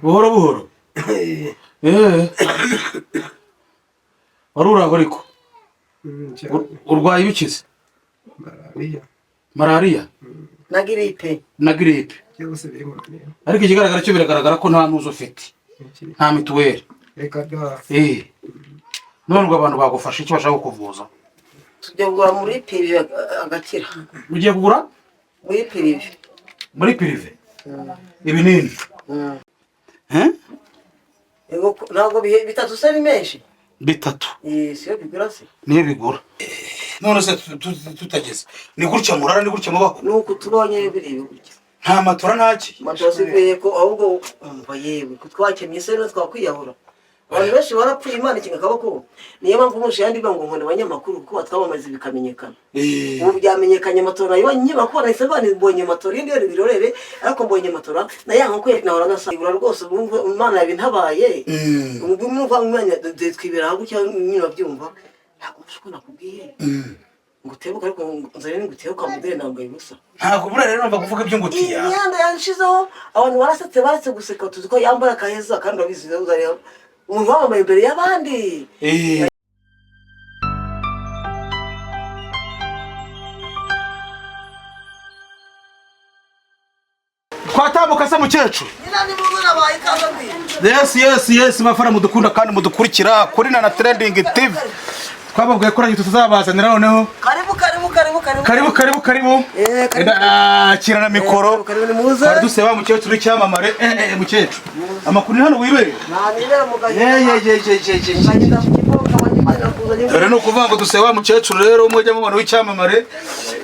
buhoro buhoro. Wari uraho ariko urwaye ibikize? Malariya na giripe. Ariko ikigaragara cyo biragaragara ko nta ntuzo ufite, nta mituweli. None ubwo abantu bagufasha iki bashaka kukuvuza? Tujya kugura muri pirive agakira. Ugiye kugura muri pirive? Muri pirive ibinini? Ntabwo bitatu se ni menshi? Bitatu siyo bigura se? Niyo bigura. None se tutageze ni gutya murara, ni gutya mubaho? Nuko tubonye biriwe gutya, nta matora ntaki. Matora sivuye ko ahubwo umva yewe kutwakemye se no twakwiyahura. Abantu benshi barapfuye Imana ikinga kabako. Niyo mpamvu umushe yandi bango nkone abanyamakuru kuko batwabamaze bikamenyekana. Ubu byamenyekanye matora yo nyibako nahise banibonye matora indi yari birorere, ariko mbonye matora na yanga ko nahora nasabura rwose bumva Imana yabintabaye. Ubwo mwumva umwanya twibera gutya nyine babyumva. Ntabwo ushobora nakubwiye. Ngutebuka ariko nzare ngutebuka mudere nambaye gusa. Ntabwo bura rero numva kuvuga ibyo ngutiya. Imyanda yanshizeho abantu barasetse guseka tuzi ko yambara akaheza kandi abizi uzare umuntu wambaye imbere y'abandi. Twatambuka se mukecuru? Nina ni mugura bayi kandi. Yes mafara mudukunda kandi mudukurikira kuri na Trending TV. Twababwiye ko ragi tutazabazanira noneho. Karibu. Kirana mikoro. Bari duseba mukecuru cyamamare. Mukecuru. Amakuru hano wibere. Nanibera mugaye. Dore no kuvuga ngo duseba mukecuru rero umujye mu bantu w'icyamamare.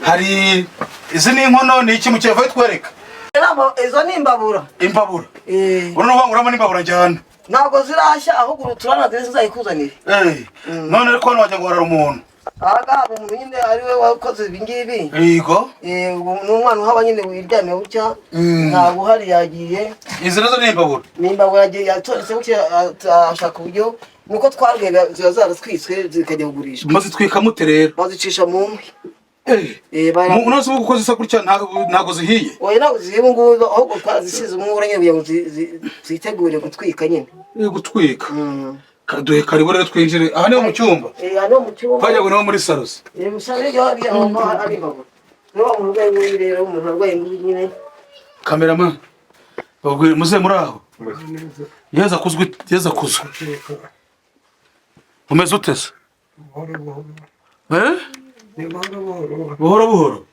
Hari izi ni inkono ni iki mukecuru twereka? Izo ni imbabura. Urano banguramo n'imbabura njyana. Ntabwo zirashya ahubwo uturana ndetse zayikuzanira. None ariko hano wajya guharara umuntu. Aha umuntu nyine ari we wakoze ibingibi. Yego. N'umwana uhaba nyine wiryamye gutya. Ntabwo hari yagiye. Izi nazo ni imbabura. Ni imbabura yagiye yatoretse gutya ashaka uburyo nuko twabwira zaratwiswe zikajya kugurishwa. Maze twikamute rero. Bazicisha mu nkwi. Unoze ukoze isa gutya ntago zihiye. Oya ntago zihiye ngo ahubwo twazisize umwura nyine ngo zitegure gutwika nyine. Gutwika. Kaduhe karibu rero twinjire. Aha niho mu cyumba. Hano mu cyumba. Bajya ngo muri salos. Musare yo ari aho ari babo. No mu rwaye muri rero umuntu arwaye nyine. Cameraman. Bagwe muze muri aho. Yeza kuzwe. Umeze utese? Buhoro.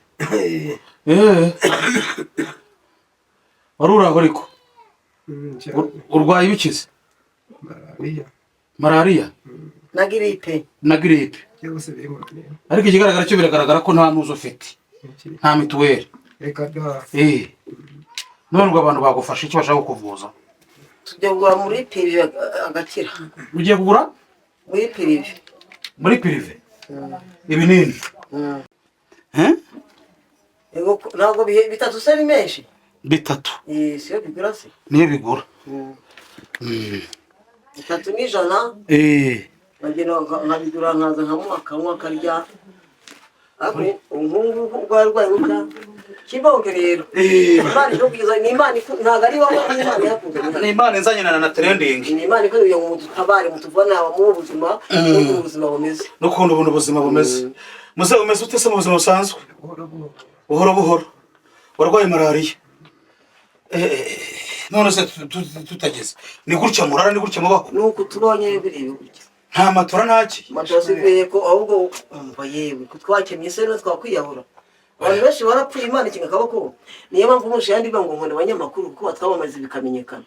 Wari uraho ariko urwaye ibikize? Malariya na giripe. Ariko ikigaragara cyo biragaragara ko nta ntuzo ufite, nta mituweli. None ubwo abantu bagufasha iki bashaka kukuvuza? Tujya kugura muri pirive agakira. Ugiye kugura muri pirive ibinini? Ntabwo bitatu se ni menshi? Bitatu siyo bigura se? Niyo bigura. Bitatu ni ijana. Bagenda nkabigura nkaza nkamwa akarya. Ariko umuhungu rwarwaye gutya kibonke rero. Imana ikubwiza ni Imana ntabwo ari wowe, Imana yakuzanye. Ni Imana inzanye na Trending. Ni Imana ikubwiye ngo mudutabare mutuvana mu buzima no ubuzima bumeze. No kundi ubuzima bumeze. Muze umeze utese mu buzima busanzwe? Buhoro. Warwaye malariya. None se tutageze ni gutya murara, ni gutya mubaho? Nuko tubonye biriwe gutya, nta matora ntaki. Matora sivuye ko ahubwo umva yewe kutwakemye se no twakwiyahura. Abantu benshi barapfuye Imana ikinga kabako. Niyo mpamvu umushe yandi bango nkone abanyamakuru kuko batwabamaze bikamenyekana.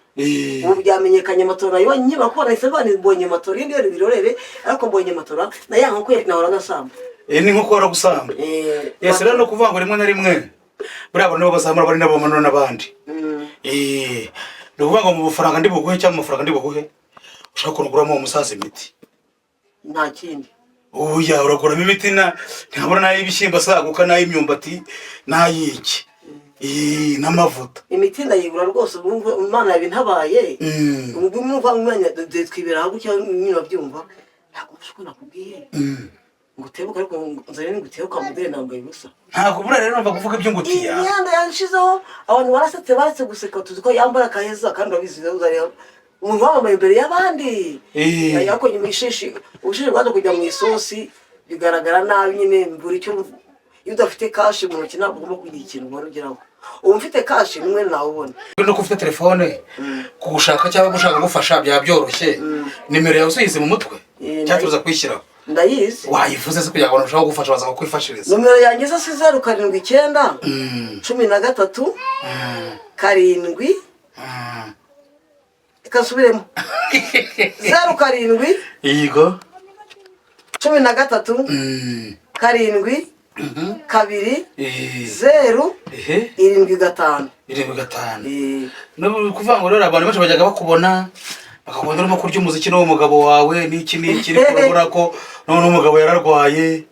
Ubu byamenyekanye matora yo nyibako nahise banibonye matora indi yari birorere, ariko mbonye matora na yanga ko nahora nasamba. Ni nko kora gusamba. Yes rero no kuvuga ngo rimwe na rimwe buri abo nibo bazamura bari nabo manone nabandi. No kuvuga ngo mu bufaranga ndi buguhe cyangwa mu mafaranga ndi buguhe ushaka kuruguramo umusaza imiti. Nta kindi. Oya uraguramo imiti ntabona nayo ibishyimba saguka nayo imyumbati nayiki. N'amavuta. Imiti ndayigura rwose bumva Imana yabintabaye. Ubwo mwumva umwanya twibera gutya nyine babyumva. Ntabwo ushobora nakubwiye. ngutebuka ariko nzanye ngutebuka mudere nambaye ubusa ntabwo buriya rero numva kuvuga ibyo ngutiya imyanda yanshizeho abantu barasetse guseka tuzi ko yambara akaheza kandi urabizi uzareba umuntu wamamaye imbere y'abandi ariko nyuma ubushishi bwaje kujya mu isosi bigaragara nabi nyine mbura icyo iyo udafite kashi mu ntoki ntabwo ugomba kugira ikintu ubona ugeraho ubu mfite kashi nimwe nawubona no ufite telefone kugushaka cyangwa gushaka gufasha byaba byoroshye nimero yawe usiyize mu mutwe cyangwa tuza kuyishyiraho ndayizi wayivuze se kugira ngo urusheho gufasha baza kukwifashiriza nomero yanjye se 079 13 karindwi ikasubiremo 07 yego 13 karindwi kabiri 0 75 no kuvuga ngo rero abantu benshi bajyaga bakubona bakabona urimo kurya umuziki n'uwo mugabo wawe n'iki kurabura ko none umugabo yararwaye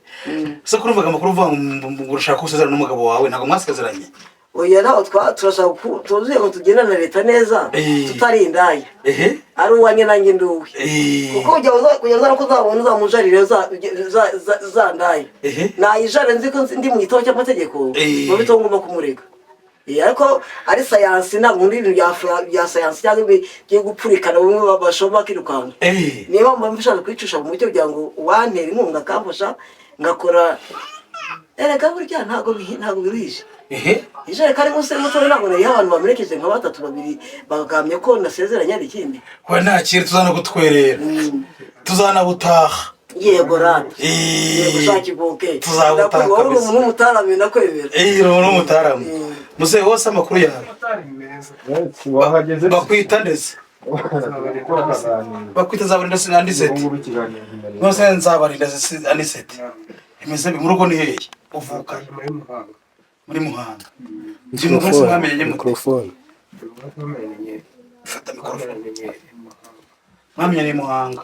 se kurumvaga amakuru uvuga ngo urashaka gusezerana n'umugabo wawe ntabwo mwasezeranye oya naho turashaka tuzuye ngo tugendane na leta neza tutarindaye ari uwanye nanjye nduwe kuko kugeza ko uzabona uzamujarire zandaye nayijare nzi ko ndi mu gitabo cy'amategeko mu bito ngomba kumurega ariko ari sayansi ntabwo muri ibintu bya sayansi cyangwa byo gupfurikana bimwe bashobora kwirukanka niba mbashaka kwicisha mu mucyo kugira ngo wantera inkunga akamfasha ngakora erega burya ntabwo biruhije ijere kari munsi y'umutobe ntabwo nariho abantu bamerekeje nka 3-2 bagagamye ko nasezeranye ari ikindi we nta kintu tuzana gutwerera tuzanabutaha yego rata yego shaki boke tuzabutaha wowe uri umuntu w'umutarami nakwemera uri umuntu w'umutarami muze wose amakuru yawe bakwita ndetse bakwita zabarinda sinandisete nose nzabarinda anisete imeze mu rugo ni hehe uvuka muri Muhanga ndimo kwese mwamenye mikrofone fata mikrofone mwamenye ni Muhanga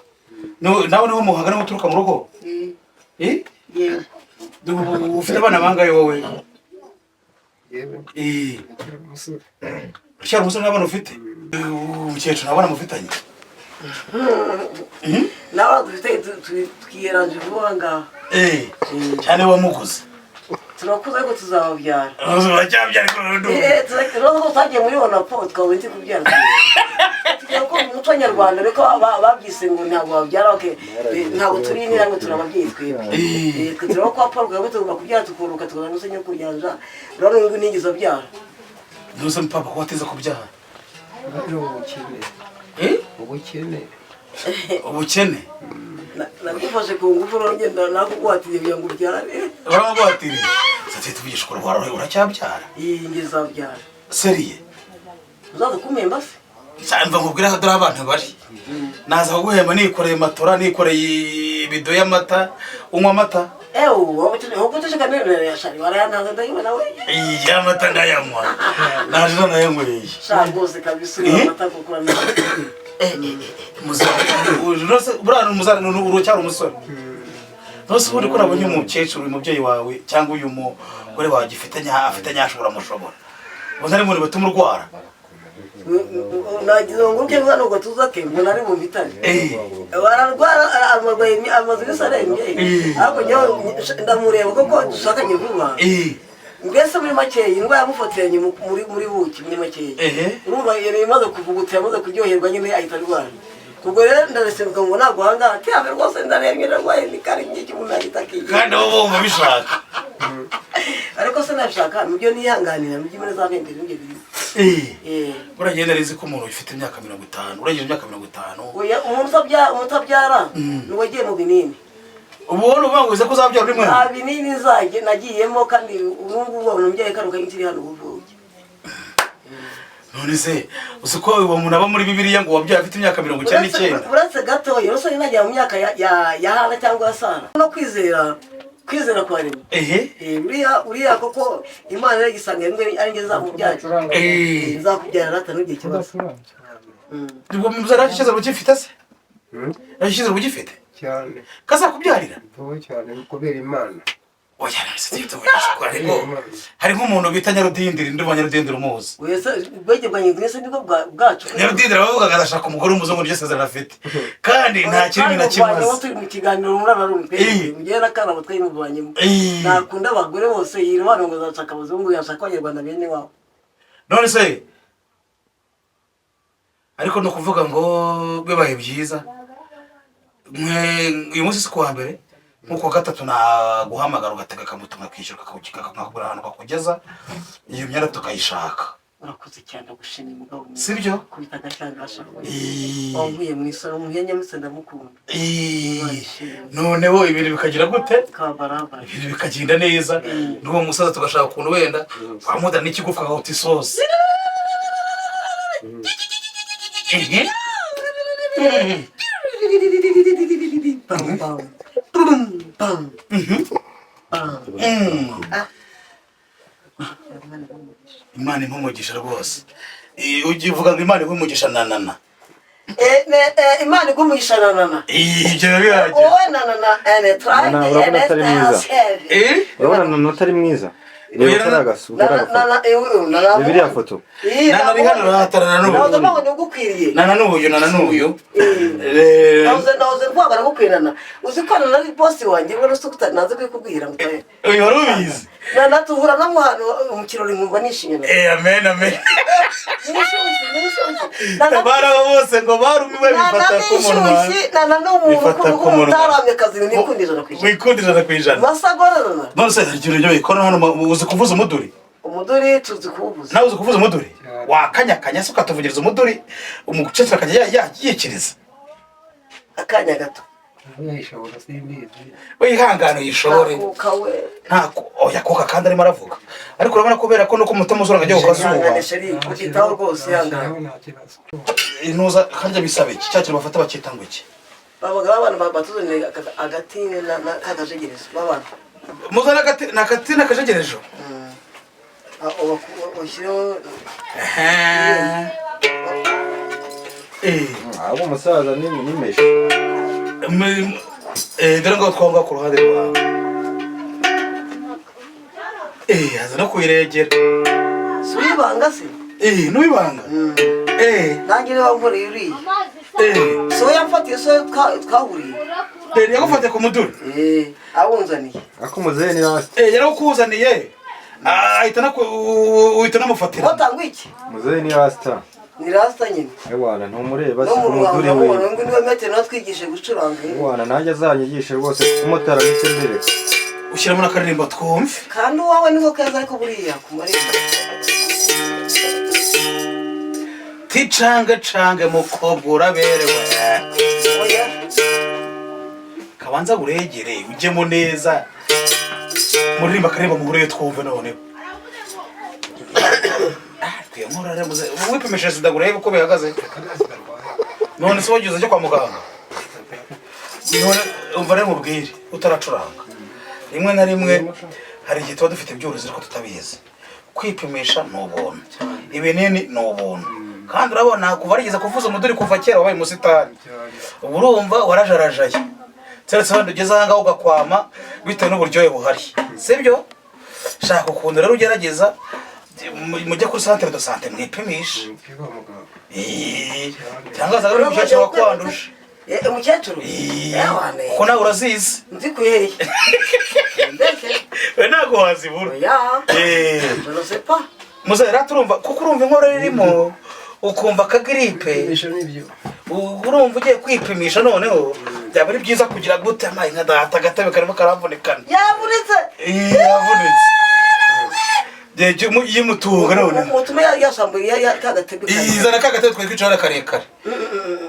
nawe niho Muhanga niho uturuka mu rugo ufite abana bangaye wowe cyari umusore n'abana ufite umukecuru n'abana mufitanye nawe dufite twiyeranje vuba ngaha cyane wamuguze turakuze ariko tuzababyara uracyabyara ko twagiye muri onapo twabonye ndi kubyara tugira ko mu muco nyarwanda reko babyise ngo ntabwo babyara ntabwo turi n'irango turababyeyi twebwe turaba kwa Paul ngo tugomba kubyara tukuruka tukabona n'usenye kuryanja rero ngo ningiza byara nuse mpapa ko wateze kubyara ubukene nakufashe ku ngufu rongenda nakugwatiriye kugira ngo uryare uragwatiriye sate tubyishe ko uracyabyara ngiza byara seriye uzaza kumemba se cyangwa nkubwira dore abantu bari naza guhema nikoreye matora nikoreye ibido y'amata unywa amata uko tushaka nene yashari warayanaga ndayibona we amata ndayanywa naje nanayanywereye rwose kabisa amata kuko burano umuzana urucyari umusore nose ubundi ko nabonye umukecuru uyu mubyeyi wawe cyangwa uyu mugore wawe afite nyashobora mushobora ubona ari muri batuma urwara nagize ngo uke mwana ngo tuzake ngo nari mu bitari bararwara amazu y'isarenge ariko nyo ndamureba koko dushakanye vuba mbese muri makeya indwara yamufatiranye muri buki muri makeya urumva yamaze kuvugutira yamaze kuryoherwa nyine ahita arwara ubwo rero ndareseruka ngo ntabwo hangara tiyabe rwose ndarembye ndarwaye ni kari ngiki umuntu ahita akiye kandi wowe wumva bishaka ariko se nabishaka nibyo nihanganira mujye muri za mpembere n'ibyo biri buragenda rizi ko umuntu ufite imyaka 50 uragiye imyaka 50 oya umuntu utabyara nuwagiye mu binini ubu wowe ubanguze ko uzabyara uri mwana binini zaje nagiyemo kandi ubungu ubona umubyeyi karuka nkiri hano uvuye none se uko uwo muntu aba muri Bibiliya ngo wabyaye afite imyaka 99 uretse gato yose najya mu myaka ya Hana cyangwa ya Sara no kwizera kwa rero uriya koko Imana yagisanga ngwe ari ngeze zamubyara zakubyara rata n'ugiye kibazo ubwo muzara cyeze bugifite se yashyize bugifite cyane kaza kubyarira vuba cyane kubera Imana oya nasitete wishwa ariko hari nk'umuntu bita Nyarudindiri ndumva Nyarudindiri umuzi wese bege banyindwese niko bwacu Nyarudindiri bavuga agashaka umugore umuzungu ryo sezerano afite kandi nta kintu na kimaze turi mu kiganiro murarumpe mugera kana batwaye mubanyemo nakunda abagore bose yirwana ngo zashaka abazungu yashaka abanyarwanda bene wabo none se ariko no kuvuga ngo bibaye byiza uyu munsi si kuwa mbere nkuko gatatu na guhamagara ugatega kamuto ngakwishyura kakakugura ahantu kakugeza iyo myenda tukayishaka urakoze cyane gushimira umugabo sibyo kubita gashangasha wambuye mu isoro muhenya mise ndamukunda noneho ibintu bikagira gute kabaraba ibintu bikagenda neza n'uwo musaza tugashaka ukuntu wenda wamuda n'ikigufa gahota isosi Imana impumugisha rwose ugivuga ngo Imana impumugisha nanana Imana igumugisha nanana ibyo biraje wowe nanana ene try urabona nanana atari mwiza biriya foto nana bihano rahatarana n'ubuyo nana n'ubuyo nahoze rwagara gukwirana uzikwana nari bosi wanjye ngo rusukuta naze kwikubwira mutaye uyu wari ubizi nana tuhura no muhano mu kirori nkumva nishimye amen amen bara bose ngo barumiwe bifata ku munwa nana n'umuntu utaramye kazi wikundira kwijana basagorana none se ikintu cyo bikora hano uzi kuvuza umuduri tuzi kuvuza nawe uzi kuvuza umuduri wakanyakanya se ukatuvugiriza umuduri umucecera akajya yikiriza akanya gato wihangane uyishobore ntako oya koka kandi arimo aravuga ariko urabona kubera ko nuko umutima uzura akajya ukazuba kugitaho rwose ihangane intuza kandi bisaba iki cyakira bafata bakita ngo iki babaga abantu batuzanira agati n'akajegerezo babana muzana agati n'akajegerezo washyiraho abo umusaza nimeshe dore ngo twanga ku ruhande rwawe aza no kuyiregera si uyibanga se n'uyibanga nanjye niba nkoreye uriya so yamfatiye so twahuriye yagufatiye ku muduri awunzaniye akumuzehe ni hasi yarawukuzaniye uhita namufatira watanga iki muzehe ni rasta ni rasta nyine ewana ntumureba si kumuduri we ngo niwe metero natwigishe gucuranga ewana nanjye azanyigishe rwose kumotara ndetse mbere ushyiramo n'akaririmbo twumve kandi uwawe niko keza ariko buriya kumarembo ticange mukobwa uraberewe oya kabanza buregere ujyemo neza muririmba akaririmbo muhuriye twumve noneho wipimisha sida urebe uko bihagaze none se wagize cyo kwa muganga none umva rero mubwire utaracuranga rimwe na rimwe hari igihe tuba dufite ibyuruzi ariko tutabizi kwipimisha ni ubuntu ibinini ni ubuntu kandi urabona kuva rigeze kuvuza umuduri kuva kera wabaye umusitari ubu urumva warajarajaye keretse wenda ugeze aha ngaho ugakwama bitewe n'uburyohe buhari sibyo shaka ukuntu rero ugerageza mujye kuri centre de santé mwipimisha cyangwa se ari umukecuru wakwanduje umukecuru kuko nawe urazizi nzi kuyehe we ntabwo wazibura muzahera turumva kuko urumva inkorora irimo ukumva akagiripe urumva ugiye kwipimisha noneho byaba ari byiza kugira gute amaye nka data agatebe karimo karavunekana yavunitse yimutunga noneho umutume yasambuye kagatebe izana kagatebe twari kwicara karekare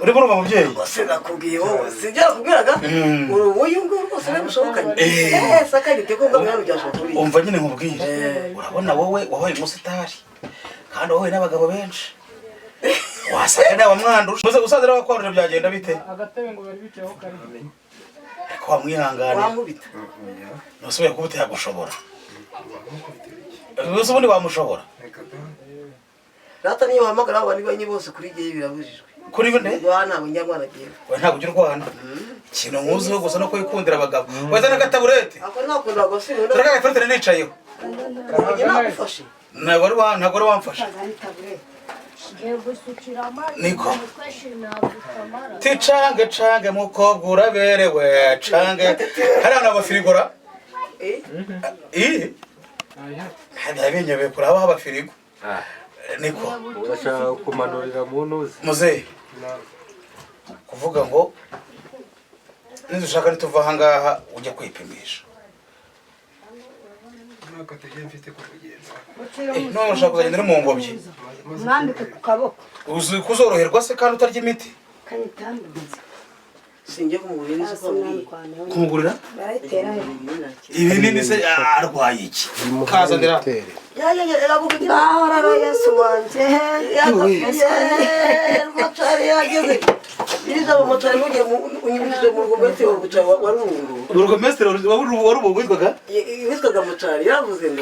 uri burumva mubyeyi sinakubwiye wowe sibyo nakubwiraga uyu nguyu rwose namushobokanye sakagite ko ngabo byashoboka umva nyine nkubwire urabona wowe wabaye umusitari kandi wowe n'abagabo benshi wasanga nawe mwandusha usaza rero wakwanduje byagenda bite agatebe ngo bari bicayeho kare ko wamwihangane wamubita nasubiye kubute yagushobora ubuze ubundi wamushobora data niyo wahamagara abantu banye bose kuri gihe birabujijwe kuri bene Rwana munyarwana giye. we ntabwo ujya urwana ikintu nkuziho gusa no kwikundira abagabo weza n'agataburete Ako nakunda gusubira. dore agataburete nicayeho ntabwo wari wamfasha niko ticange cange mukobwa uraberewe cange hariya ni abafirigora binyobeye kuraba abafirigo niko urashaka kumanurira mu ntuzi muzehe kuvuga ngo nidushaka nituva aha ngaha ujya kwipimisha none ushaka kuzagenda uri mu ngobyi mwambike ku kaboko uzi kuzoroherwa se kandi utarya imiti kanyitambutse Sinjye kumugurira izo kumugurira barayitera ibinini se arwaye iki kazanira Ngahora Yesu wanje motari yageze iriza motari muje unyibije mu rugomete ubutari warungu urugomestre warubugwitwaga witwaga motari yavuze ngo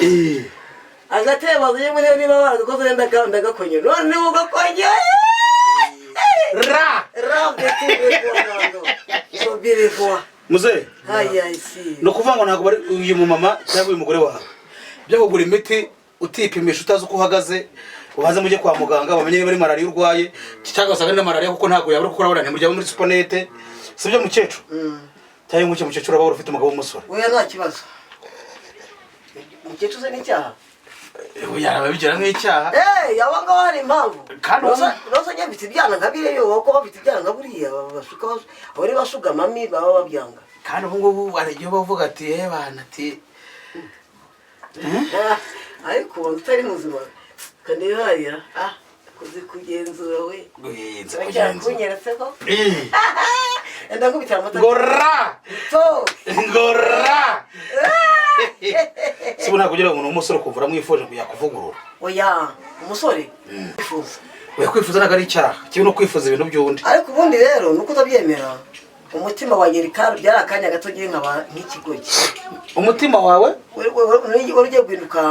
agatebazo yemwe niba barakoze ndagakonye none ugakonye ra sobirefwa muze no kuvuga ngo ntabwo bari uyu mu mama cyangwa uyu mugore wawe byo kugura imiti utipimisha utazi uko uhagaze ubaze mujye kwa muganga bamenye niba ari malaria urwaye cyangwa usanga ari malaria kuko ntabwo yabura kuko urabona mujya muri suponete sibyo mukecuru cyangwa mukecuru aba ufite umugabo w'umusore oya nta kibazo mukecuru se n'icyaha yaraba bigira nk'icyaha yabanga hari impamvu kandi roza nyabitse ibyana nka biriya uko bafite ibyana nka buriya basuka abari basuga mami baba babyanga kandi ubu ngubu hari igihe bavuga ati bana ati ariko utari muzima kandi hariya kuzi kugenzura we kunyeretse ko enda nkubitira amata ngora sibona kugira ngo umusore kumvura mwifuje kuya kuvugurura oya umusore kwifuza oya kwifuza ntabwo ari icyaha kibi no kwifuza ibintu by'undi ariko ubundi rero nuko utabyemera umutima wa nyirikaro byari akanya gato ngiye nkaba nk'ikigoyi umutima wawe wari ugiye guhinduka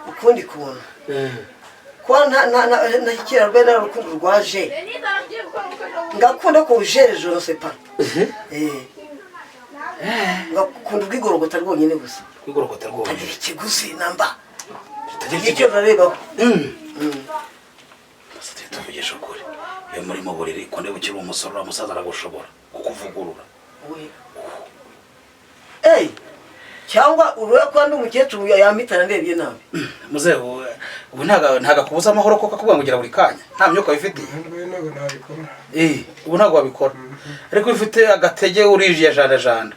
ukundi kuntu kuba ntakira rwe n'urukundo rwaje ngakunda ko ujere je ne sais pas ngakunda ubwigorogota rwonyine gusa igorogota rwonyine agira ikiguzi namba icyo narebaho tuvugisha ukuri iyo muri mu buriri konde bukiri umusore umusaza aragushobora kukuvugurura cyangwa uruya ko ndi umukecuru yamitana ndebye nawe muzehe ubu ntago akubuza amahoro koko akubwira ngo ugira buri kanya nta myuka wifitiye ubu ntabwo wabikora ariko ufite agatege urije jana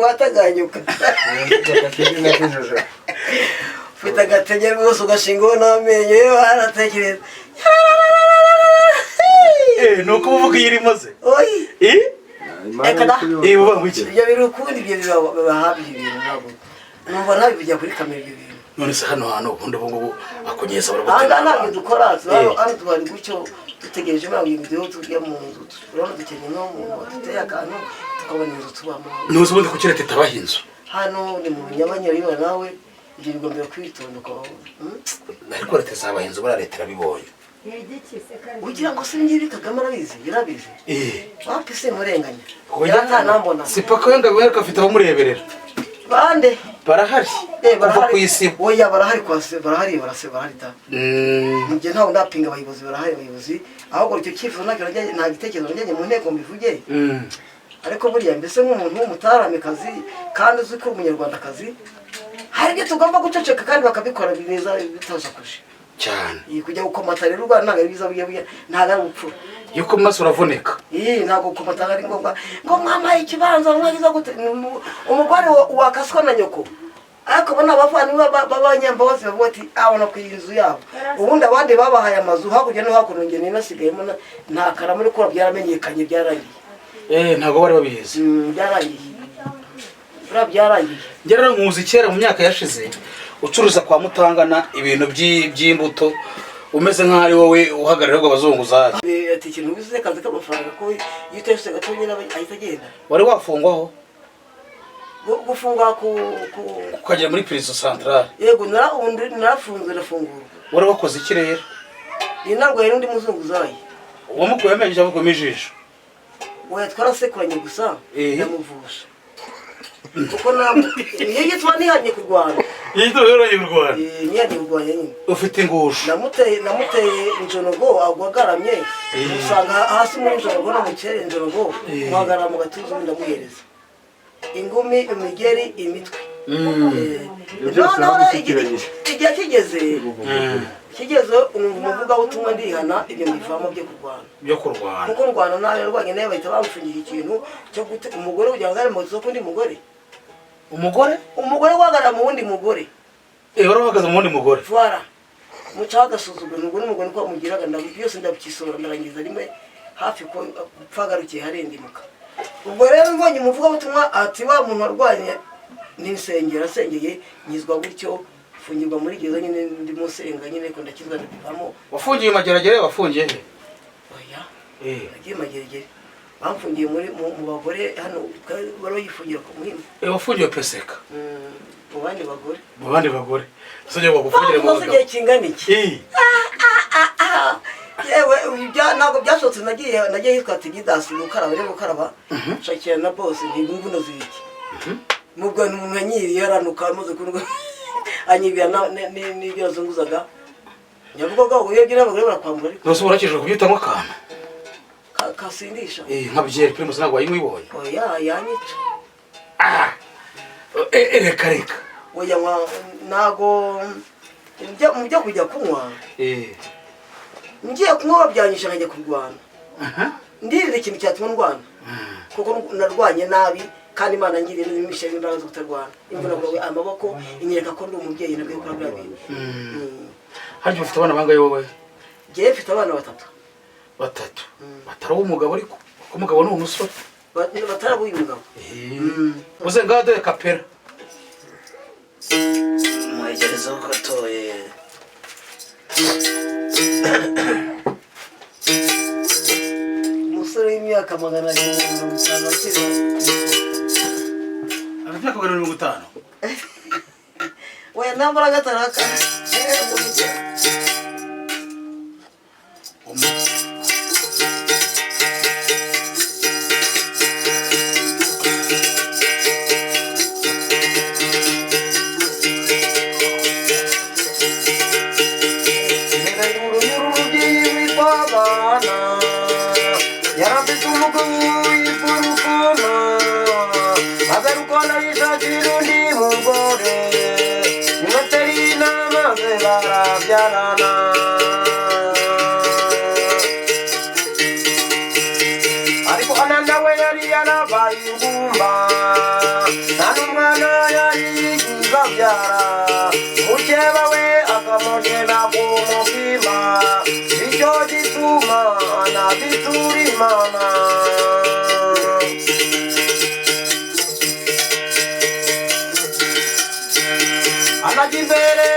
wataganyuka ufite agatege rwose ugashingaho n'amenyo yewe haratekereza ni uko uvuga iyo irimo ze ibyo biri ukundi ibyo biba habi ibintu ntabwo numva nabi bijya kuri kamera ibyo bintu none se hano hantu ubundi ubu ngubu akunyesa aha ntabwo dukora hano tubari gutyo dutegereje ntabwo ibyo tujya mu nzu urabona dukeneye no mu duteye akantu tukabona inzu tubamo ntuzi ubundi kuki leta itabaha inzu hano ni mu nyamanyoro yiwe nawe ibyo bigombera kwitonda ariko leta izabaha inzu buriya leta irabibonye ugira ngo se ngibi Kagame arabizi yarabizi wapi se murenganya yatanambona sipaka we ngo abereka afite abamureberera bande barahari kuva ku isi oya barahari barahari ta nje ntawe ndapinga abayobozi barahari abayobozi ahubwo icyo cyifuzo nta gitekerezo njye mu nteko mbivuge ariko buriya mbese nk'umuntu w'umutaramikazi kandi uzi ko umunyarwandakazi hari ibyo tugomba guceceka kandi bakabikora neza bitasakuje cyane kujya gukomata rero urwa ntabwo ari biza buya ntabwo ari ubupfura iyo ukomase uravunika ntabwo gukomata ari ngombwa ngo mwamaye ikibanza mwagiza gute umugore wakaswa na nyoko ariko bona abavandimwe b'abanyambabazi bavuga ati abona ku inzu yabo ubundi abandi babahaye amazu hakurya no hakuno njye ninasigayemo nta karama ariko byaramenyekanye byaragiye ntabwo bari babizi byaragiye ngera nkuzi kera mu myaka yashize ucuruza kwa Mutangana ibintu by'imbuto umeze nk'aho ari wowe uhagarariye abazunguzayi ati ikintu bivuze kazi k'amafaranga ko iyo uteshye gato nyine ahita agenda wari wafungwaho gufungwa ukagera muri prison centrale yego narafunzwe nafungurwa wari wakoze iki rero ni narwaye n'undi muzunguzayi uwamukuye amenyo cyangwa ukomejisho oya twarasekuranye gusa ndamuvusha kuko namwe iyo yitwa nihanye kurwana yitwa yoranye kurwana nihanye kurwana nyine ufite ingusho namuteye injonogo agwagaramye usanga hasi muri injonogo no mu cyere injonogo muhagarara mu gatuza ndamuhereza ingumi imigeri imitwe igihe kigeze umuvuga ubutumwa ndihana ibyo mbivamo byo kurwana kuko rwana nawe yarwanye nawe bahita bamufungira ikintu cyo gute umugore kugira ngo ari mu isoko undi mugore guhagarara mu wundi mugore wari uhagaze mu wundi mugore vara mucaho agasuzugura umugore uko amugiraga byose ndabikisora ndarangiza rimwe hafi ko upfa agarukiye harendimuka ubwo rero mbonye umuvuga ubutumwa ati wa muntu warwanye n'insengero asengeye nyizwa gutyo fungirwa muri gereza nyine ndimo senga nyine ko ndakizwa ndivamo wafungiye mageragere wafungiye he oya nagiye mageragere bamfungiye mu bagore hano baro yifungira ku muhima wafungiye peseka mu bandi bagore sije bagufungire mu bagabo sije kingana iki yewe ntabwo byashotse nagiye hitwa Tigidasi gukaraba shakira na boss ntimbuno zibiki nubwo umuntu anyiri yaranuka amaze kurwa anyibya n'ibyo zunguzaga nyavuga ngo iyo gira abagore barakwambura ariko nose urakije kubyitamo akantu kasindisha nka byeri primus ntabwo wayimwibonye oya yanyica reka oya ntago mu byo kujya kunywa ngiye kunywa babyanyisha nkajya kurwana ndirira ikintu cyatuma ndwana kuko narwanye nabi kandi Imana ngiriye n'imishe imbaraga zo kutarwana imvura ngo amaboko inyereka ko ndi umubyeyi nabwo gukora bya bintu haryo ufite abana bangaye wowe giye mfite abana batatu batari umugabo ariko ko umugabo ni umusore batarabuye umugabo uze ngade kapera mwegerezo gatoye umusore w'imyaka 250 Afite kugera 50 we nambara gataraka ariko ananda we yari yarabaye ingumba nta n'umwana yari yizabyara mukeba we akamugena ku mutima icyo gituma anabitura Imana anajya imbere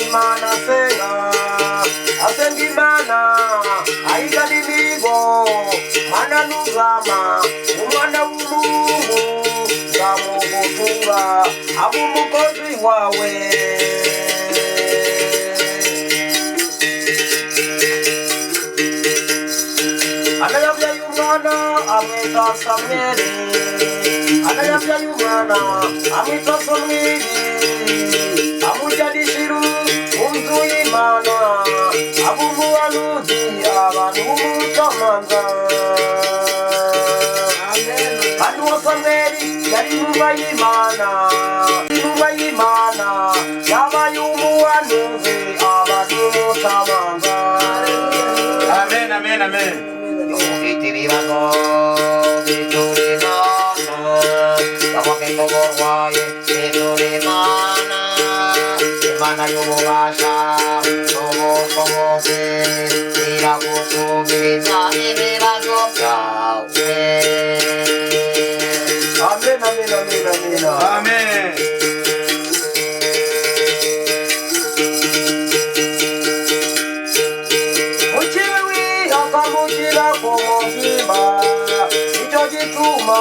Imana asenga Imana ayigana imigo mwana nuzama umwana w'umungu zamugutura aba umukozi wawe anayabyaye umwana amwita Samweli anayabyaye umwana amwita Samweli amujyanishira mu nzu y'Imana aba umuhanuzi abantu b'umucamanza kandi uwo Samweli yari intumwa y'Imana yabaye umuhanuzi abantu b'umucamanza amen amen amen ufite ibibazo bitura Imana bitura Imana y'ububasha n'ubushobozi iragusubiriza ibibazo byawe amen amen amen amen amen mukiwi akamukira ku muhimba icyo gituma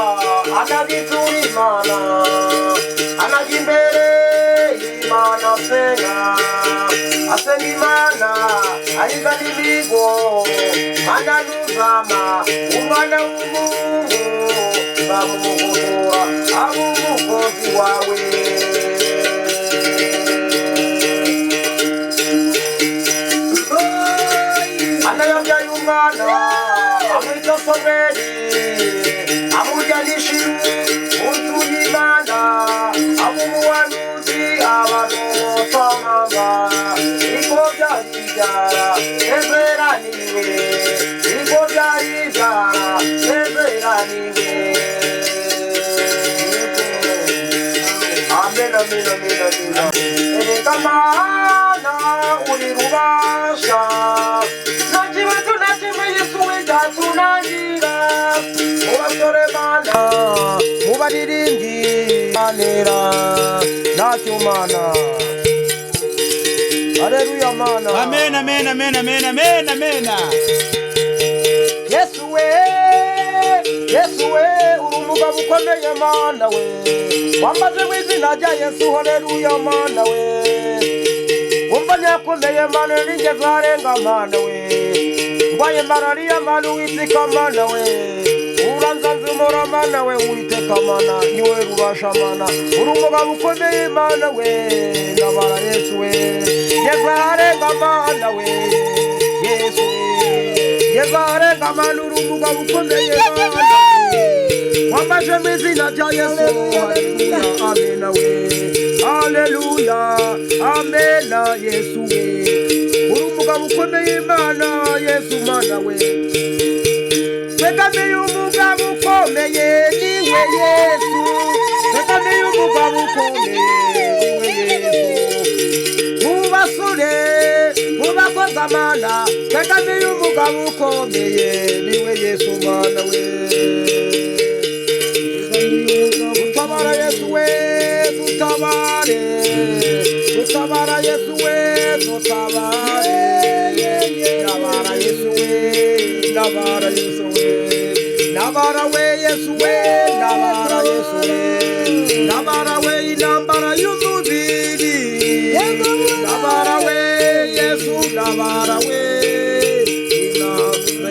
anabitura Imana anajya imbere Imana asenga Imana ayiga n'imigo mana n'uzama umwana w'umuntu bamumugotora abo umukozi wawe anayabyaye umwana amwita Samweli amujyanisha unzu y'Imana abumuhanuzi abanumutamanga niko byaribyara ezeraniwe niko byaribyara ezeraniwe amen amen amen amen erega Mana uri rubasha nakibazo nakimwe Yesu w'icyatunangira mubasore Mana mubaririmbyi anera ntacyo Mana haleluya Mana amen amen amen amen amen amen Yesu we uri umugabo ukomeye Mana we wambaze mu izina rya Yesu haleluya Mana we umva nyakomeye Mana ningeze arenga Mana we ndwaye malariya Mana witeka Mana we uranzanzumura Mana we witeka Mana niwe rubasha Mana uri umugabo ukomeye Mana we ndabara Yesu we ngeze arenga Mana we Yesu ngeze arenga Mana uri umugabo ukomeye Mana wambaje mu izina rya Yesu haleluya amen we haleluya amen Yesu we uri umugabo ukomeye Mana Yesu Mana we Tegamiye umugabo ukomeye niwe Yesu Tegamiye umugabo ukomeye niwe Yesu mubasure mubakoza Mana Tegamiye umugabo ukomeye niwe Yesu Mana we tutabara Yesu we tutabare tutabara Yesu we tutabare nabara Yesu we nabara Yesu we nabara we Yesu we nabara Yesu we nabara we inambara y'umubiri nabara we Yesu nabara we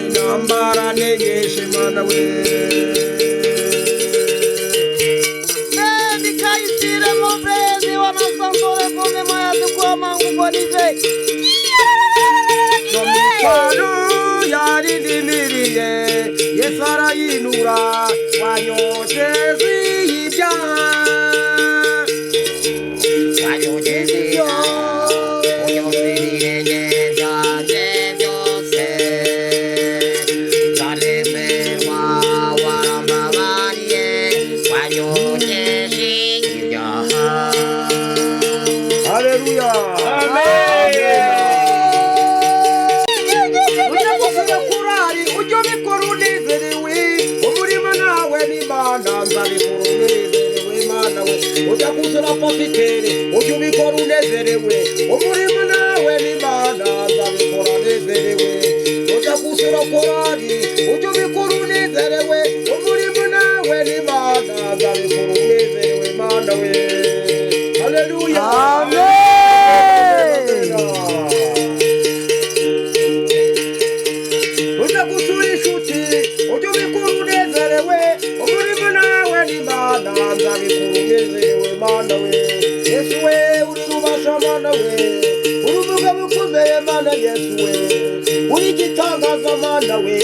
inambara nenyeshe Mana we yaridimiriye Yesu arayinura wanyoteze ibyaha wanyoteze ibyaha unyosirire byanjye byose zaremerwa warambabariye wanyoteze ibyaha haleluya ujya kuzura papitere ujya ubikora unezerewe umurimo nawe n'Imana nzabikora nezerewe ujya kuzura korari ujya ubikora unezerewe umurimo nawe n'Imana nzabikora unezerewe Mana we haleluya amen ujya gusura inshuti ujya ubikora unezerewe umurimo nawe n'Imana nzabikora unezerewe Mana we Yesu we uri rubasha Mana we uri umugabo ukomeye Mana Yesu we uri igitangaza Mana we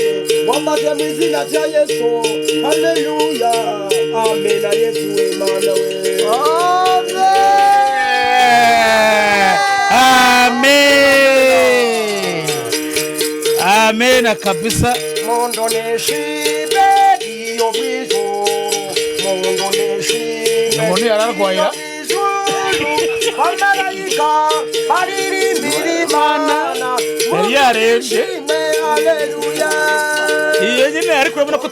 wambaje mu izina rya Yesu haleluya amen Yesu we Mana we amen amen kabisa mondo neshibe iyo bizo mondo neshibe umuntu yararwaye amarayika baririmbira Imana yari yarebye haleluya iyo nyine ariko urabona ko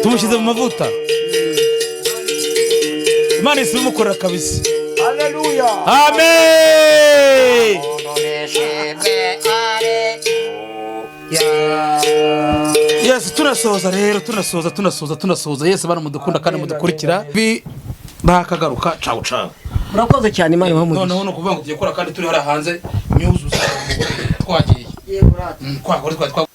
tumushyize mu mavuta Imana isimukorera kabisa haleluya amen Yesu turasoza rero tunasoza Yesu bana mudukunda kandi mudukurikira bakagaruka cawo cawo murakoze cyane Imana ibahe umugisha noneho no kuvuga ngo tugiye kora kandi turi hari hanze nyuzuza twagiye yego rata kwa kuri twa